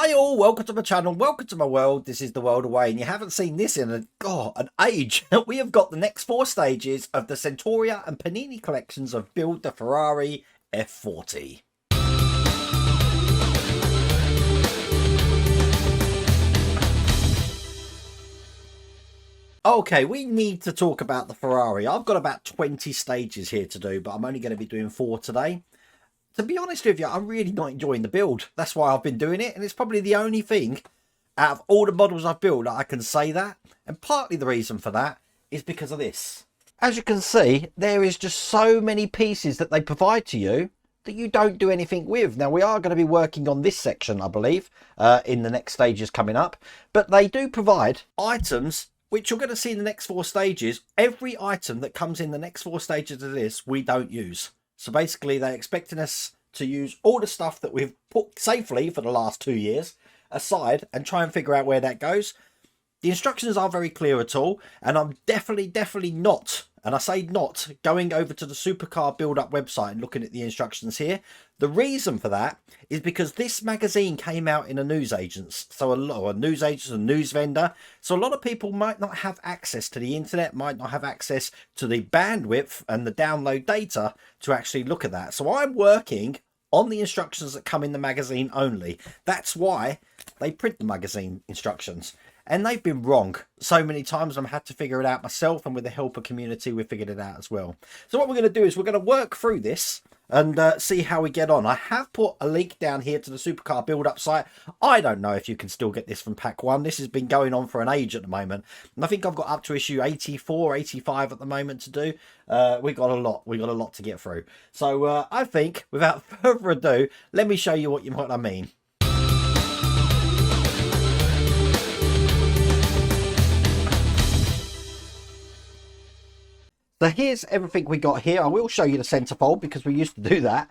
Hi all, welcome to my channel, welcome to my world. This is the world away, and you haven't seen this in an age. We have got the next 4 stages of the Centauria and Panini collections of Build the Ferrari F40. Okay, we need to talk about the Ferrari. I've got about 20 stages here to do, but I'm only going to be doing 4 today. To be honest with you, I'm really not enjoying the build. That's why I've been doing it, and it's probably the only thing out of all the models I've built that I can say that. And partly the reason for that is because of this. As you can see, there is just so many pieces that they provide to you that you don't do anything with. Now, we are going to be working on this section, I believe, in the next stages coming up. But they do provide items which you're going to see in the next 4 stages. Every item that comes in the next 4 stages of this, we don't use. So basically, they're expecting us to use all the stuff that we've put safely for the last 2 years aside and try and figure out where that goes. The instructions are very clear at all, and I'm definitely not, and I say not, going over to the Supercar Build-Up website and looking at the instructions here. The reason for that is because this magazine came out in a newsagent's, so a news vendor. So a lot of people might not have access to the internet, might not have access to the bandwidth and the download data to actually look at that. So I'm working on the instructions that come in the magazine only. That's why they print the magazine instructions. And they've been wrong so many times. I've had to figure it out myself, and with the help of community, we figured it out as well. So what we're going to do is we're going to work through this and see how we get on. I have put a link down here to the Supercar Build-Up site. I don't know if you can still get this from Pack 1. This has been going on for an age at the moment. And I think I've got up to issue 84, 85 at the moment to do. We got a lot to get through. So I think, without further ado, let me show you what I mean. So here's everything we got here. I will show you the centerfold because we used to do that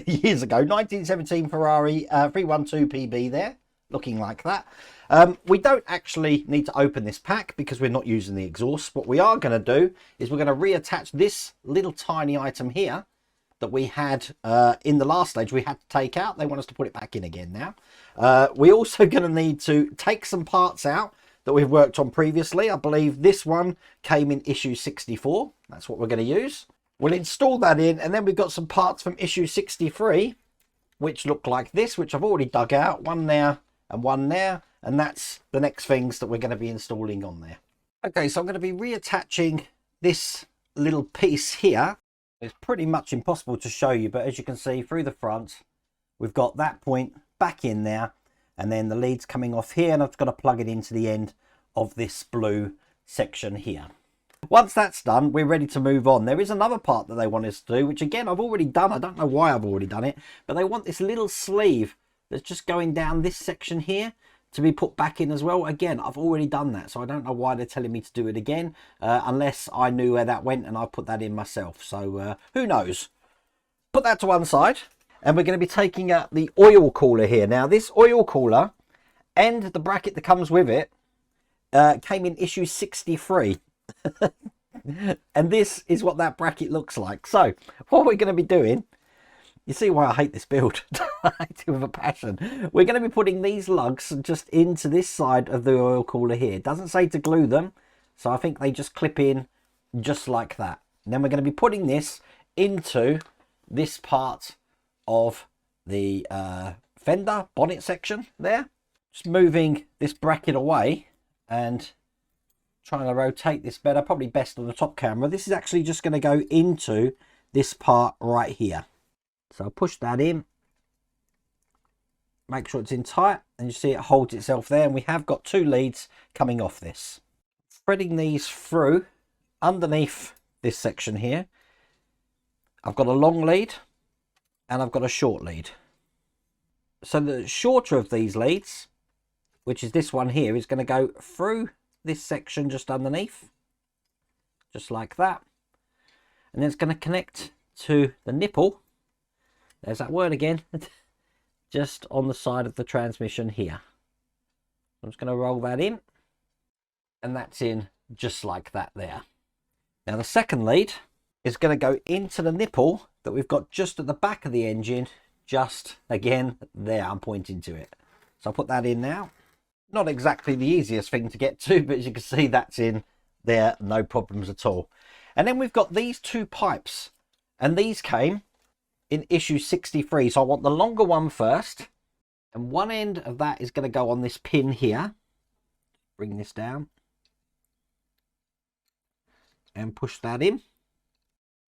years ago. 1917 Ferrari 312 PB there, looking like that. We don't actually need to open this pack because we're not using the exhaust. What we are going to do is we're going to reattach this little tiny item here that we had in the last stage we had to take out. They want us to put it back in again now. We're also going to need to take some parts out that we've worked on previously. I believe this one came in issue 64. That's what we're going to use. We'll install that in, and then we've got some parts from issue 63 which look like this, which I've already dug out. One there and one there, and that's the next things that we're going to be installing on there. Okay, so I'm going to be reattaching this little piece here. It's pretty much impossible to show you, but as you can see through the front, we've got that point back in there, and then the lead's coming off here, and I've got to plug it into the end of this blue section here. Once that's done, we're ready to move on. There is another part that they want us to do, which again I've already done. I don't know why I've already done it, but they want this little sleeve that's just going down this section here to be put back in as well. Again, I've already done that, so I don't know why they're telling me to do it again, unless I knew where that went and I put that in myself. So who knows? Put that to one side. And we're going to be taking out the oil cooler here. Now, this oil cooler and the bracket that comes with it came in issue 63. And this is what that bracket looks like. So, what we're going to be doing, you see why I hate this build. I hate it with a passion. We're going to be putting these lugs just into this side of the oil cooler here. It doesn't say to glue them, so I think they just clip in just like that. And then we're going to be putting this into this part of the fender bonnet section there. Just moving this bracket away and trying to rotate this better, probably best on the top camera. This is actually just going to go into this part right here. So I'll push that in, make sure it's in tight, and you see it holds itself there, and we have got 2 leads coming off this. Threading these through underneath this section here, I've got a long lead and I've got a short lead. So the shorter of these leads, which is this one here, is going to go through this section just underneath, just like that, and then it's going to connect to the nipple, there's that word again, just on the side of the transmission here. I'm just going to roll that in, and that's in just like that there. Now the second lead is going to go into the nipple that we've got just at the back of the engine, just again there, I'm pointing to it. So I'll put that in now. Not exactly the easiest thing to get to, but as you can see, that's in there, no problems at all. And then we've got these two pipes, and these came in issue 63. So I want the longer one first, and one end of that is going to go on this pin here. Bring this down and push that in,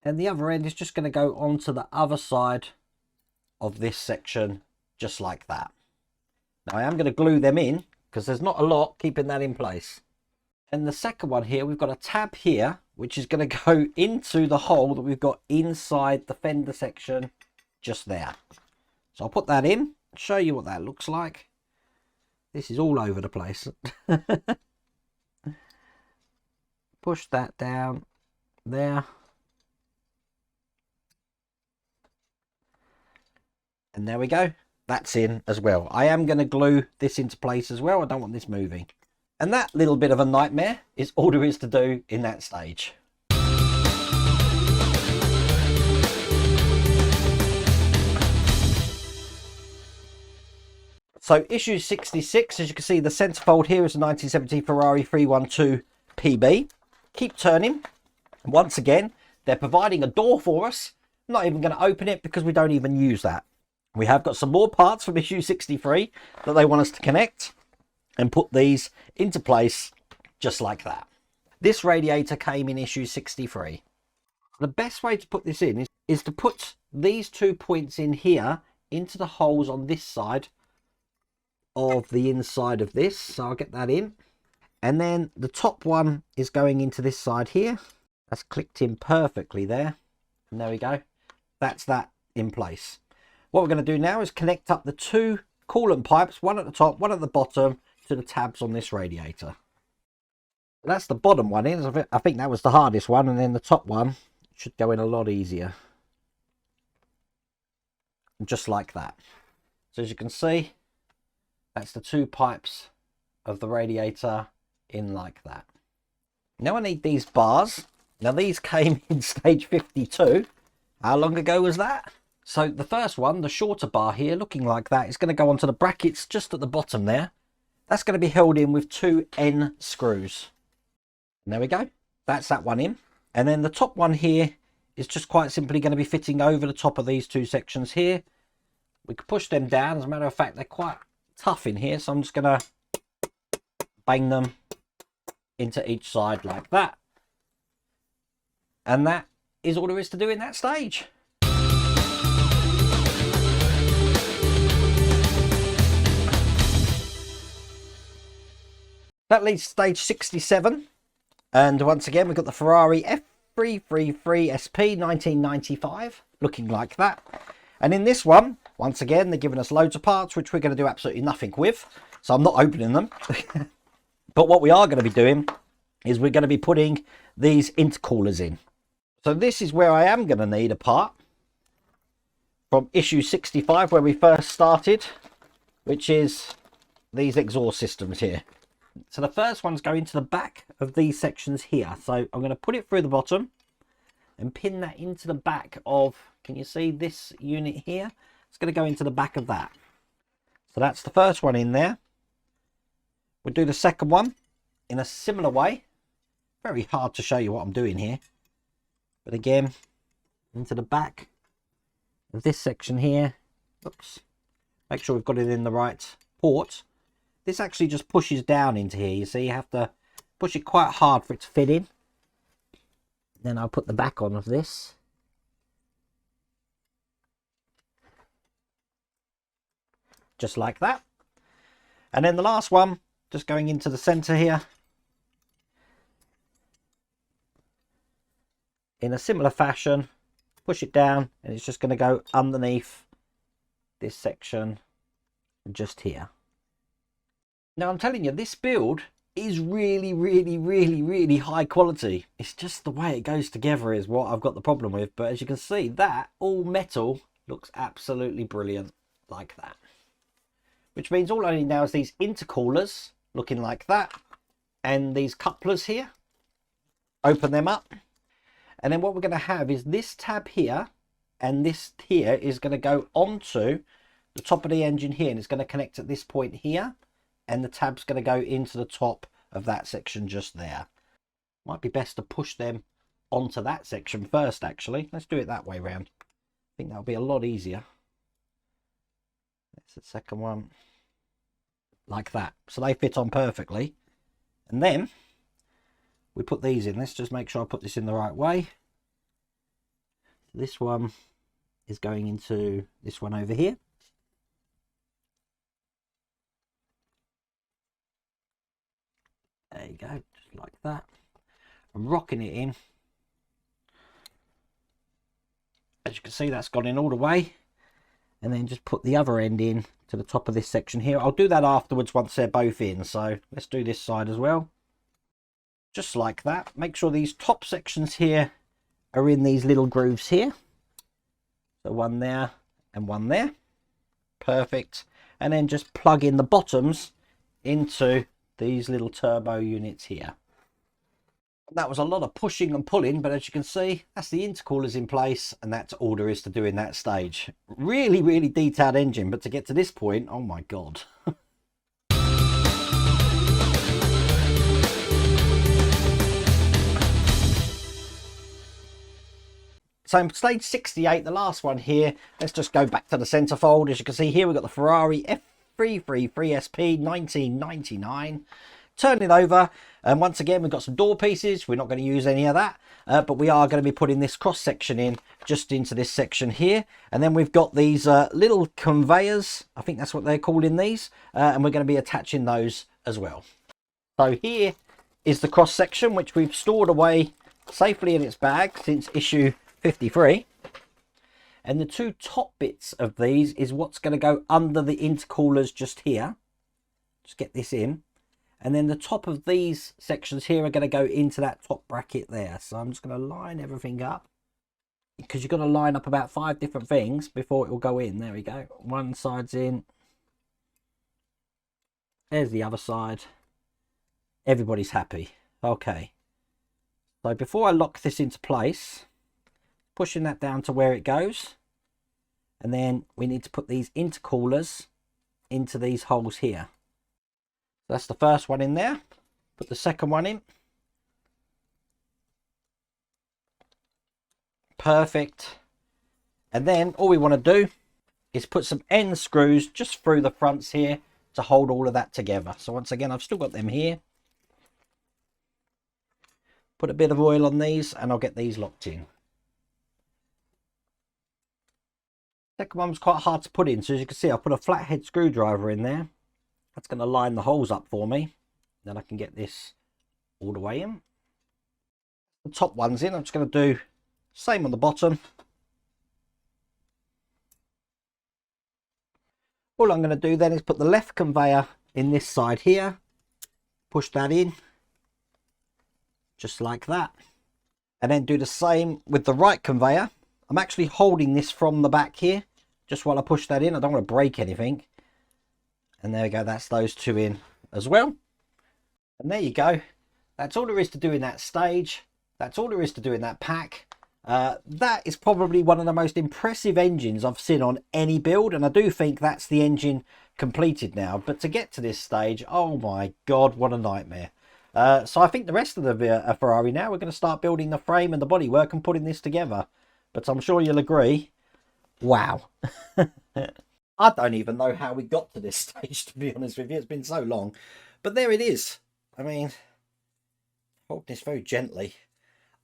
and the other end is just going to go onto the other side of this section, just like that. Now I am going to glue them in because there's not a lot keeping that in place. And the second one here, we've got a tab here which is going to go into the hole that we've got inside the fender section just there. So I'll put that in, show you what that looks like. This is all over the place. Push that down there. And there we go. That's in as well. I am going to glue this into place as well. I don't want this moving. And that little bit of a nightmare is all there is to do in that stage. So issue 66, as you can see, the centerfold here is a 1970 Ferrari 312 PB. Keep turning. Once again, they're providing a door for us. I'm not even going to open it because we don't even use that. We have got some more parts from issue 63 that they want us to connect and put these into place just like that. This radiator came in issue 63. The best way to put this in is to put these 2 points in here into the holes on this side of the inside of this. So I'll get that in. And then the top one is going into this side here. That's clicked in perfectly there. And there we go. That's that in place. What we're going to do now is connect up the two coolant pipes, one at the top, one at the bottom, to the tabs on this radiator. That's the bottom one in. I think that was the hardest one, and then the top one should go in a lot easier. Just like that. So as you can see, that's the two pipes of the radiator in like that. Now I need these bars. Now these came in stage 52. How long ago was that? So the first one, the shorter bar here, looking like that, is going to go onto the brackets just at the bottom there. That's going to be held in with 2 N screws. And there we go. That's that one in. And then the top one here is just quite simply going to be fitting over the top of these two sections here. We can push them down. As a matter of fact, they're quite tough in here. So I'm just going to bang them into each side like that. And that is all there is to do in that stage. That leads to stage 67. And once again, we've got the Ferrari F333 SP 1995, looking like that. And in this one, once again, they're giving us loads of parts, which we're going to do absolutely nothing with. So I'm not opening them. But what we are going to be doing is we're going to be putting these intercoolers in. So this is where I am going to need a part from issue 65, where we first started, which is these exhaust systems here. So the first one's going to the back of these sections here. So I'm going to put it through the bottom and pin that into the back of, can you see this unit here? It's going to go into the back of that. So that's the first one in there. We'll do the second one in a similar way. Very hard to show you what I'm doing here. But again, into the back of this section here. Oops. Make sure we've got it in the right port. This actually just pushes down into here. You see, you have to push it quite hard for it to fit in. Then I'll put the back on of this. Just like that. And then the last one, just going into the center here. In a similar fashion, push it down, and it's just going to go underneath this section just here. Now I'm telling you, this build is really high quality. It's just the way it goes together is what I've got the problem with. But as you can see, that all metal looks absolutely brilliant like that. Which means all I need now is these intercoolers looking like that, and these couplers here. Open them up. And then what we're going to have is this tab here, and this here is going to go onto the top of the engine here, and it's going to connect at this point here, and the tab's going to go into the top of that section just there. Might be best to push them onto that section first, actually. Let's do it that way round. I think that'll be a lot easier. That's the second one. Like that. So they fit on perfectly. And then we put these in. Let's just make sure I put this in the right way. This one is going into this one over here. There you go, just like that. I'm rocking it in. As you can see, that's gone in all the way. And then just put the other end in to the top of this section here. I'll do that afterwards once they're both in. So let's do this side as well. Just like that. Make sure these top sections here are in these little grooves here. So one there and one there. Perfect. And then just plug in the bottoms into these little turbo units here. That was a lot of pushing and pulling, but as you can see, that's the intercoolers in place, and that's all there is to do in that stage. Really, really detailed engine, but to get to this point, oh my god. So in stage 68, the last one here, let's just go back to the centerfold. As you can see here, we've got the Ferrari F333 SP 1999. Turn it over, and once again we've got some door pieces. We're not going to use any of that, but we are going to be putting this cross section in just into this section here. And then we've got these little conveyors, I think that's what they're called in these, and we're going to be attaching those as well. So here is the cross section, which we've stored away safely in its bag since issue 53. And the two top bits of these is what's going to go under the intercoolers just here. Just get this in. And then the top of these sections here are going to go into that top bracket there. So I'm just going to line everything up, because you've got to line up about 5 different things before it will go in. There we go. One side's in. There's the other side. Everybody's happy. Okay. So before I lock this into place, pushing that down to where it goes. And then we need to put these intercoolers into these holes here. That's the first one in there. Put the second one in. Perfect. And then all we want to do is put some end screws just through the fronts here to hold all of that together. So once again, I've still got them here. Put a bit of oil on these and I'll get these locked in. Second one was quite hard to put in. So as you can see, I put a flathead screwdriver in there. That's going to line the holes up for me. Then I can get this all the way in. The top one's in. I'm just going to do same on the bottom. All I'm going to do then is put the left conveyor in this side here. Push that in. Just like that. And then do the same with the right conveyor. I'm actually holding this from the back here, just while I push that in. I don't want to break anything. And there we go, that's those two in as well. And there you go. That's all there is to do in that stage. That's all there is to do in that pack. That is probably one of the most impressive engines I've seen on any build. And I do think that's the engine completed now. But to get to this stage, oh my God, what a nightmare. So I think the rest of the Ferrari now, we're going to start building the frame and the bodywork and putting this together. But I'm sure you'll agree. Wow. I don't even know how we got to this stage, to be honest with you. It's been so long. But there it is. I mean, hold this very gently.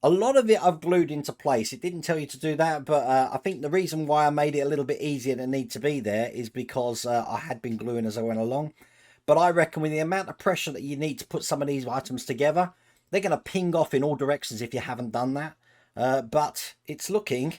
A lot of it I've glued into place. It didn't tell you to do that, but I think the reason why I made it a little bit easier than need to be there is because I had been gluing as I went along. But I reckon with the amount of pressure that you need to put some of these items together, they're going to ping off in all directions if you haven't done that. But it's looking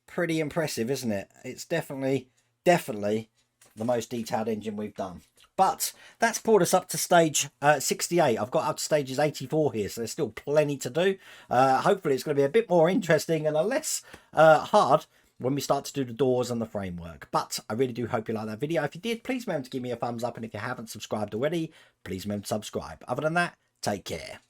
pretty impressive, isn't it? It's definitely the most detailed engine we've done. But that's brought us up to stage 68. I've got up to stages 84 here, so there's still plenty to do. Hopefully it's going to be a bit more interesting and a less hard when we start to do the doors and the framework. But I really do hope you like that video. If you did, please remember to give me a thumbs up, and if you haven't subscribed already, please remember to subscribe. Other than that, take care.